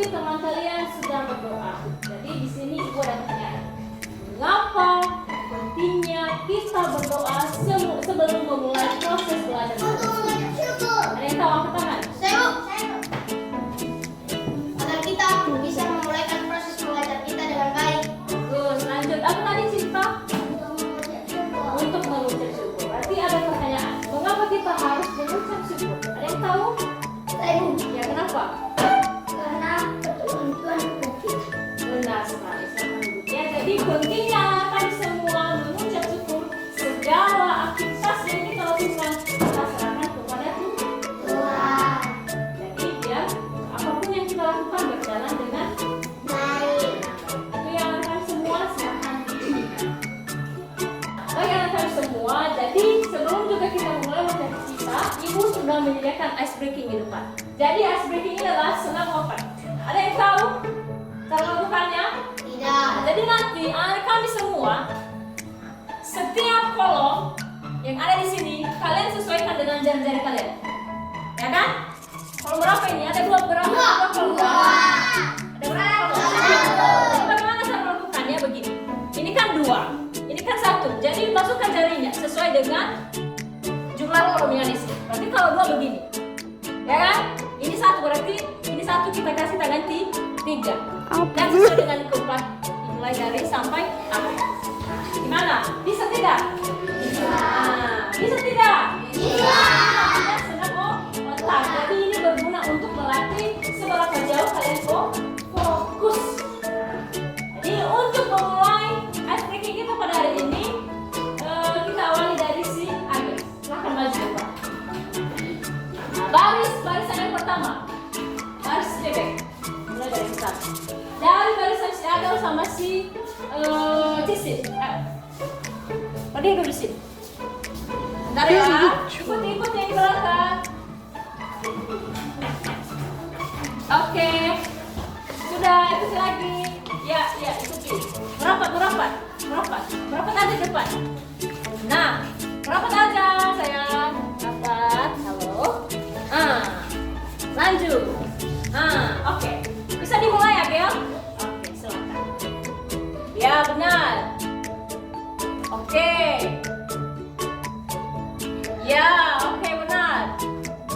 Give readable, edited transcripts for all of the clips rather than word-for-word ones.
teman kalian sudah berdoa. Jadi di sini ibu ada pertanyaan. Mengapa pentingnya kita berdoa sebelum memulai proses belajar? Ada yang tahu angkat tangan? Saya. Agar kita bisa memulaikan proses belajar kita dengan baik. Bagus, lanjut. Apa tadi cerita? Untuk mengucap syukur. Berarti ada pertanyaan. Mengapa kita harus mengucap syukur? Ada yang tahu? Saya. Ya, kenapa? Karena pertolongan Tuhan untuk kita. Benar sekali. Ya, jadi pentingnya kami semua mengucap syukur segala aktivitas yang kita lakukan kita serahkan kepada Tuhan. Jadi biar apapun yang kita lakukan berjalan dengan Baik. itu yang kami semua serahkan diri kita. Bagi anak kami semua, jadi sebelum juga kita mulai materi kita, ibu sudah menyediakan ice breaking di depan. Jadi ice breaking ini adalah senam opat. Ada yang tahu cara melakukannya? Tidak. Jadi nanti anak kami semua setiap kolom yang ada di sini kalian sesuaikan dengan jari-jari kalian, ya kan? Kolom berapa ini? Ada dua berapa? Dua kolom. Ada berapa kolom? Jadi bagaimana cara melakukannya? Begini. Ini kan dua, ini kan satu. Jadi masukkan jarinya sesuai dengan jumlah kolom yang ada di sini. Berarti kalau dua begini, ya kan? Ini satu berarti ini satu kita kasih tangan tiga. Dan sesuai dengan keempat mulai dari sampai akhir. Gimana? Bisa tidak? Bisa tidak? Iya. Senang otak. Jadi ini berguna untuk melatih seberapa jauh kalian fokus. Jadi untuk memulai ice breaking kita pada hari ini, kita awali dari si Agnes. Silahkan maju Pak. Nah, barisan yang pertama, baris bebek. Mulai dari yang satu. Dari barisan si Agel sama si Cisin. Berdiri dulu di sini. Bentar ya, ikut yang di belakang. Oke, sudah ikuti lagi. Ya, ikuti. Merapat aja di depan. Nah, merapat aja sayang. Merapat, halo. Lanjut. Oke. Bisa dimulai ya, Gel? Oke, silakan. Ya, benar. Oke. Ya, oke benar.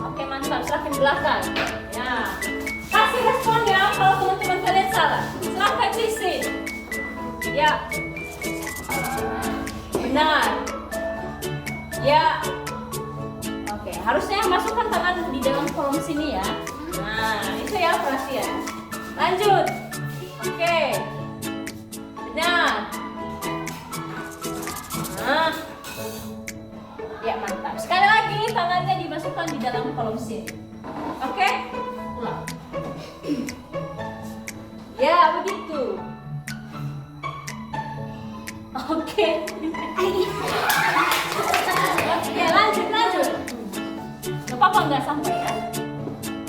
Oke, mantap. Silakan belakang. Ya. Kasih respon ya kalau teman-teman kalian salah. Silakan Cisin. Ya. Benar. Ya. Oke, harusnya masukkan tangan di dalam kolom sini ya. Nah, itu ya perhatian. Lanjut. Oke. Benar. Nah. Ya, mantap. Sekali lagi tangannya dimasukkan di dalam kolom sini. Oke? Ulang. Ya, begitu. Oke. Oke, lanjut. Gak apa-apa nggak sampai ya.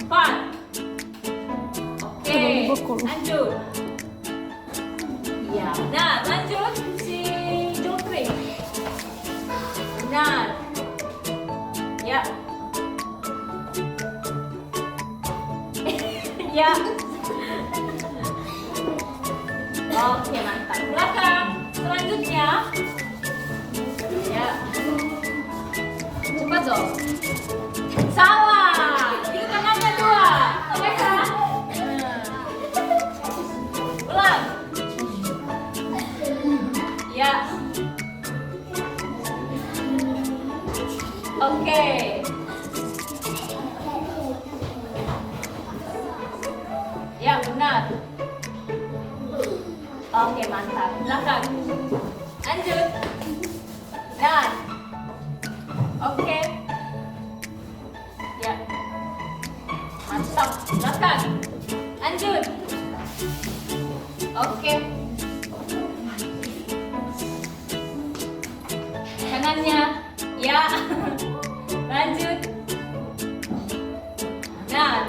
4. Oke, lanjut. Ya, benar. Lanjut si Jultri. Benar. Ya. Ya. Oke, mantap. Belakang. Selanjutnya. Ya. Cepat dong. Salah. Itu tangannya 2. Ya kan? Ulang. Ya. Oke. Ya, benar. Oke, mantap. Belakang. Lanjut. Dan. Oke. Ya. Mantap. Belakang. Lanjut. Oke. Kanannya. Ya. Lanjut. Nah.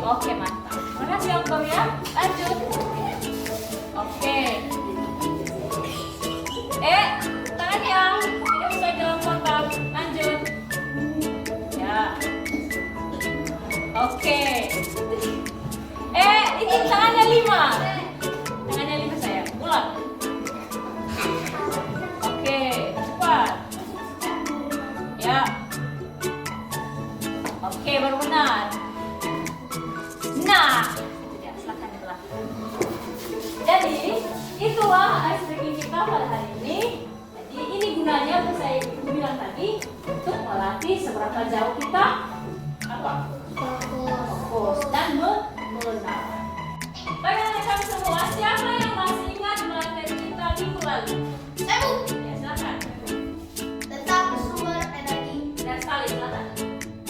Oke, mantap. Makasih Om ya. Lanjut. Oke. Tangannya tidak sesuai dalam kotak. Lanjut. Ya. Oke. Itu tangannya 5. Tangannya 5 saya. Bulat. Oke, cepat. Ya. Oke, baru benar. Nah, ya, silakan dibelah. Jadi, itulah ice breaking kita pada hari ini. Jadi, ini gunanya saya ibu bilang tadi untuk melatih seberapa jauh kita apa? Fokus dan mengenal. Bagaimana kami semua? Siapa yang masih ingat materi kita minggu lalu? Saya Bu, Ya, silakan. tentang sumber energi. Dan sekali silakan.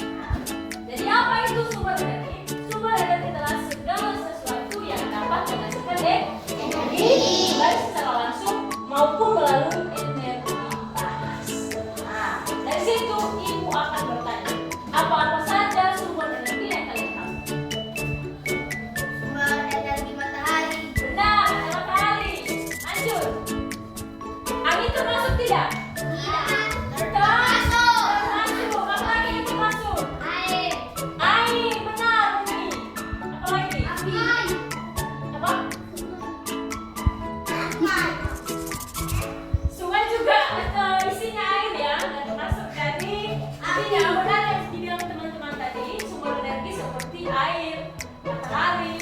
Nah, jadi apa itu sumber energi? Sumber energi adalah segala sesuatu yang dapat menghasilkan energi, baik secara langsung maupun melalui energi panas. Nah, dari situ ibu akan bertanya, apa-apa saja sumber energi yang kalian tahu? Sumber energi matahari. Benar, ada matahari. Lanjut. Angin termasuk tidak? Termasuk. Termasuk. Apa lagi yang termasuk? Air. Air, benar Umi. Apa lagi? Api. Apa? Sungai juga isinya air ya, dan termasuk. Jadi yang benar yang dibilang teman-teman tadi, sumber energi seperti air, matahari,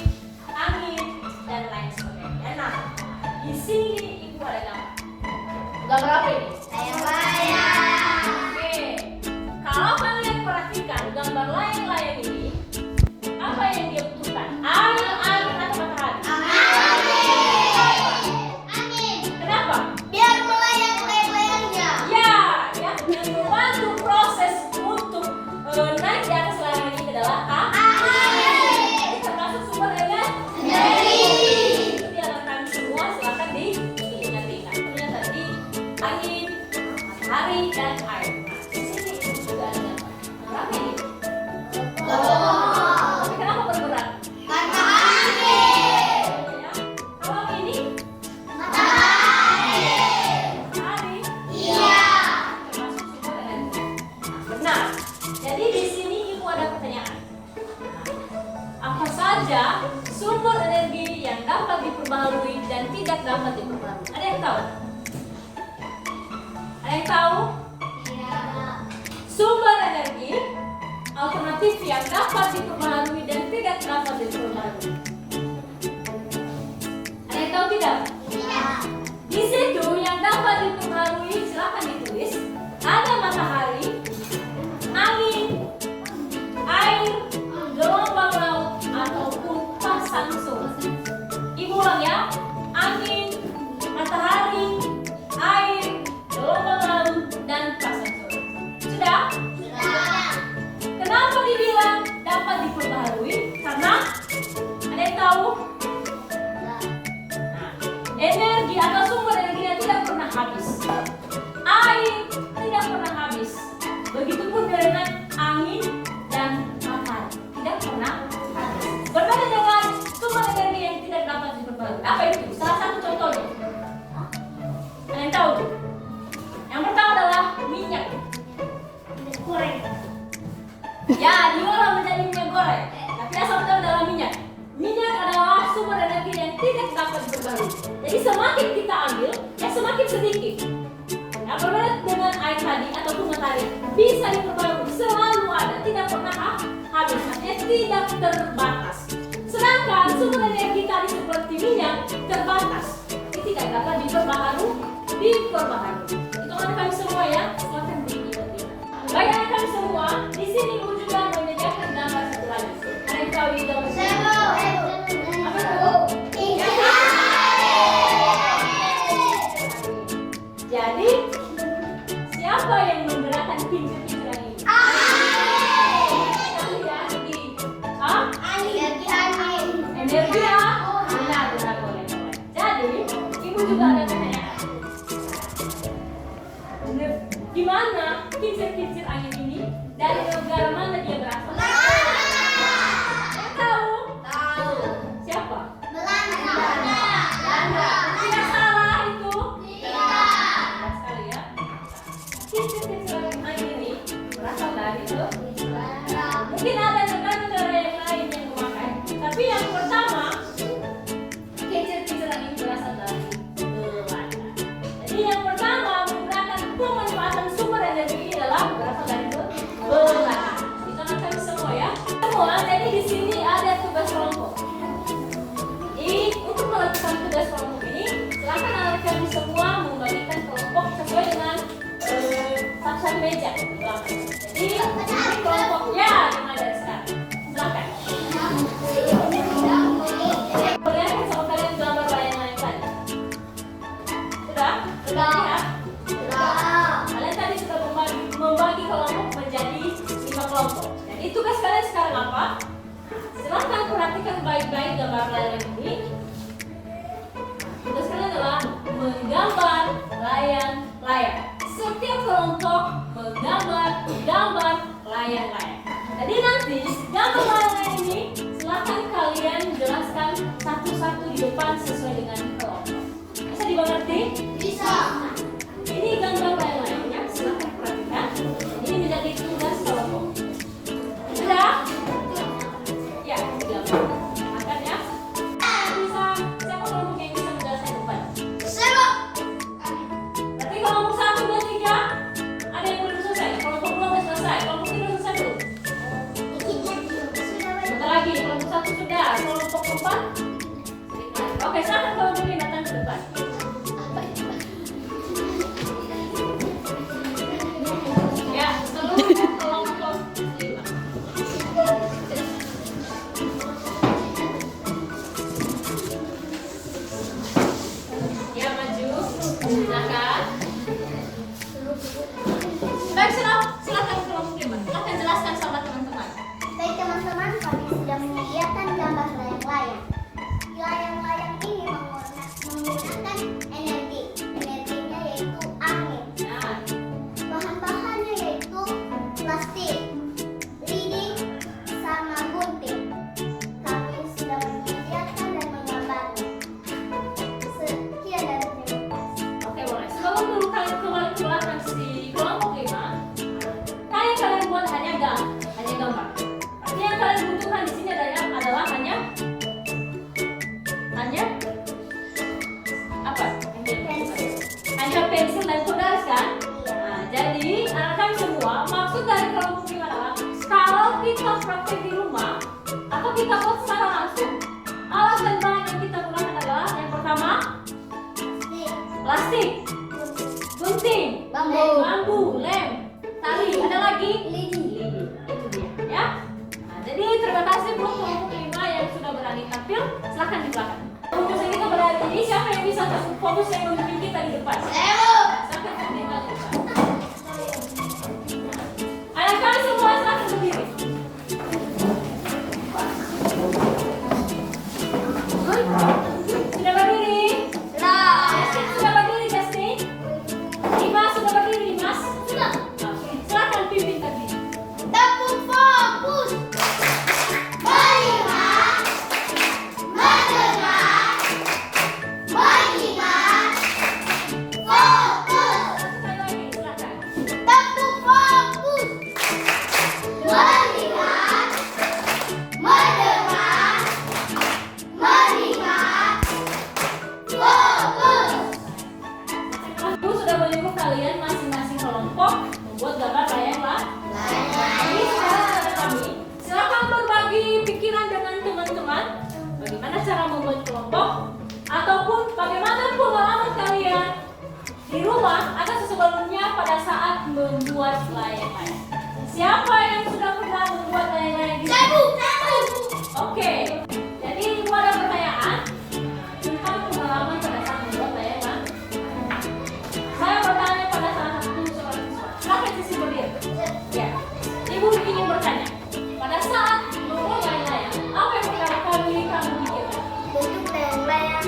angin, dan lain sebagainya. Nah, di sini ibu ada gambar. Gambar apa ini? Saya bayar. Oke, kalau kalian perhatikan gambar layang-layang ini, apa yang dia butuhkan? Air, angin, atau matahari? Angin. Kenapa? Biar melayang layang-layangnya. Ya, yang membantu proses untuk naik di atas layang ini adalah air. Ini termasuk sumber energi. Itu dialah kami semua, silakan diingat-ingat. Punya tadi angin, matahari, dan air. Nah, di sini ibu juga ada berapa ini? Tapi kenapa bergerak? Karena angin. Ya. Kalau ini Matahari. matahari. Iya. Termasuk sumber energi. Benar. Jadi di sini ibu ada pertanyaan. Apa saja sumber energi yang dapat diperbaharui dan tidak dapat diperbaharui? Ada yang tahu? Ada yang tahu? Iya. Sumber energi alternatif yang dapat diperbaharui dan tidak dapat diperbaharui. Ada yang tahu tidak? Iya. Di situ yang dapat diperbaharui silakan ditulis. Ada matahari, angin, air, gelombang laut, ataupun pasang surut. Ibu ulang ya. Angin, matahari, air, gelombang laut, dan pasang surut. Sudah? Sudah. Kenapa dibilang dapat diperbaharui? Karena ada yang tahu? Nah, energi atau sumber energinya tidak pernah habis. Air tidak pernah habis. Begitupun dengan angin dan matahari tidak pernah habis. Berbeda dengan sumber energi yang tidak dapat diperbaharui. Apa itu? Salah satu contohnya. Ada yang tahu? Yang pertama adalah minyak goreng. Ya, diolah menjadi minyak goreng. Tapi asal betul adalah minyak. Minyak adalah sumber energi yang tidak dapat diperbaharui. Jadi semakin kita ambil, ya semakin sedikit. Nah, berbeda dengan air tadi ataupun matahari, bisa diperbaharui, selalu ada, tidak pernah habis, artinya tidak terbatas. Sedangkan sumber energi tadi seperti minyak terbatas, ini tidak dapat diperbaharui. Itu kan kami semua ya, silakan diingat-ingat. Bagi anak kami semua, di sini ibu juga menyediakan gambar satu lagi. Ada yang tahu itu? Saya mau. Apa itu? Jadi, siapa yang menggerakkan kincir-kinciran ini? Energi. Hah? Energi ya? Benar, benar, boleh. Jadi, ibu juga ada pertanyaan. Di mana kincir-kincir angin ini? Dari negara mana dia berasal? Yang tahu? Siapa? Belanda. Tidak salah itu. Benar sekali ya. Kincir-kincir angin ini berasal dari Belanda. Mungkin ada negara-negara yang meja di belakang. Jadi kelompoknya dimulai dari sekarang. Silakan. Perlihatkan sama kalian gambar layang-layang tadi. Sudah? Sudah lihat? Kalian tadi sudah membagi kelompok menjadi 5 kelompok. Jadi tugas kalian sekarang apa? Silahkan perhatikan baik-baik gambar layang ini. Tugas kalian adalah menggambar layang-layang. Setiap kelompok menggambar layang-layang. Jadi nanti gambar layang-layang ini silahkan kalian jelaskan satu-satu di depan sesuai dengan kelompok. Bisa dimengerti? Bisa. Ini gambar layang-layangnya, silahkan perhatikan. Ini menjadi tugas kelompok. Sudah? Ya, digambar. Makan ya. Bisa, siapa kelompok yang bisa menjelaskan depan? Seru. Berarti kelompok 1, 2, 3 ada yang belum selesai. Kelompok 2 sudah selesai. Kelompok 3 sudah selesai belum? Bentar lagi, kelompok 1 sudah. Kelompok 4? Oke, silakan kelompok ini datang ke depan. Ya, seluruh kelompok 5. Ya, maju. Silakan. Baik, silakan kelompok 5. Silakan jelaskan sama teman-teman. Baik teman-teman, kami sudah menyediakan gambar layang-layang. Layang-layang ini menggunakan energi. Energinya yaitu angin. Nah, Bahan-bahannya yaitu plastik, lidi, sama gunting. Kami sudah menyediakan dan menggambarnya. Sekian dan terima kasih. oke boleh. Sebelum dulu kalian kembali ke belakang di kelompok 5, kalian buat hanya gambar. Artinya yang kalian butuhkan di sini adalah hanya apa? Hanya pensil dan penggaris kan? Nah, jadi anak kami semua, maksud dari kelompok 5 adalah kalau kita praktek di rumah atau kita buat secara langsung, alat dan bahan yang kita gunakan adalah yang pertama plastik, gunting, bambu, lem, tali, ada lagi lidi. Itu dia, ya. Nah, jadi terima kasih buat kelompok 5 yang sudah berani tampil. Silakan di belakang. Fokus kita berada di siapa yang bisa fokus yang memimpin kita di depan? Silakan di depan. Anak kami semua silakan berdiri. Sudah berdiri? Justin sudah berdiri, Justin? Dimas sudah berdiri, Dimas? Sudah. Oke, silakan pimpin tadi. Tepuk fokus. Mendengar, menyimak, fokus. Sekali lagi, silakan. Tepuk fokus. Mendengar, menyimak, fokus. Aku sudah menyuruh kalian masing-masing kelompok membuat gambar layang-layang. Jadi sekarang kepada kami, silakan berbagi pikiran dengan teman-teman bagaimana cara membuat kelompok ataupun bagaimana pengalaman kalian di rumah atau sebelumnya pada saat membuat layang-layang. Siapa yang sudah pernah membuat layang-layang di sini? Oke, jadi mau ada pertanyaan tentang pengalaman pada saat membuat layang-layang. Saya bertanya pada salah satu seorang siswa. Silakan sisi berdiri. Ya, ibu ingin bertanya. Pada saat membuat layang-layang, apa yang pertama kali kamu pikirkan? Bentuk layang-layang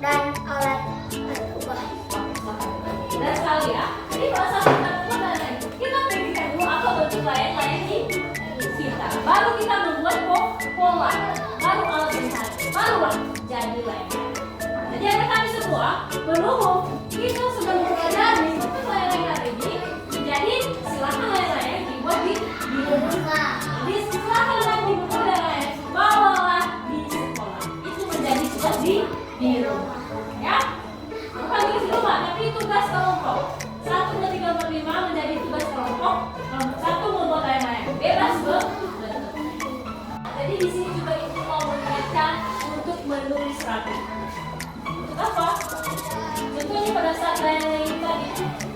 dan alat ubah. Dan sekali ya. Jadi pada saat kita membuat layang-layang, kita pikirkan dulu apa bentuk layang-layang di kita. Baru kita membuat pola, baru alat bentuk, barulah jadi layang-layang. Jadi anak kami semua berumur kita sudah mempelajari bentuk layang-layang ini menjadi silakan layang-layang dibuat di rumah. Jadi silakan layang dibuat layang-layang bawalah di sekolah. Itu menjadi tugas di rumah, ya. Bukan tugas di rumah, tapi tugas kelompok. 1, 2, 3, 4, 5 menjadi tugas kelompok. Kelompok 1 membuat layang-layang bebas bentuk. Jadi di sini juga ibu mau mengingatkan untuk menulis rapi. Untuk apa? Contohnya pada saat layang-layang tadi,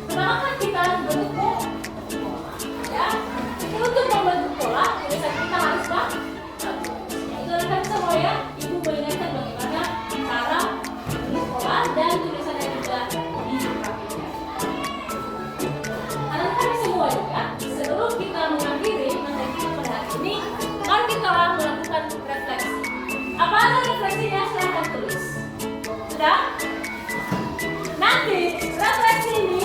pertama kan kita bentuk harus bagus. Ya, itu rekan semua ya. Ibu mengingatkan bagaimana cara menulis pola dan tulisannya juga dirapikan. Anak-anak semua juga, sebelum kita mengakhiri materi kita pada hari ini, mari kita melakukan refleksi. Apa ada refleksinya? Silahkan tulis. Sudah? Nanti refleksi ini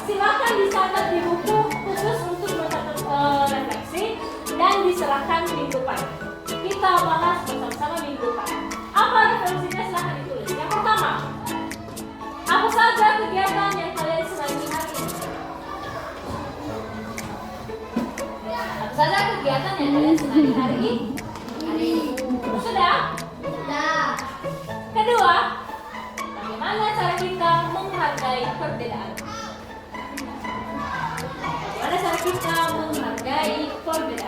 silakan dicatat di buku khusus untuk mencatat refleksi dan diserahkan minggu depan. Kita bahas bersama-sama minggu depan. Apa refleksinya? Silakan ditulis. Yang pertama, apa saja kegiatan yang kalian senangi hari ini? Apa saja kegiatan yang kalian senangi hari ini? Sudah? Sudah. Kedua, bagaimana cara kita menghargai perbedaan? Bagaimana cara kita menghargai perbedaan?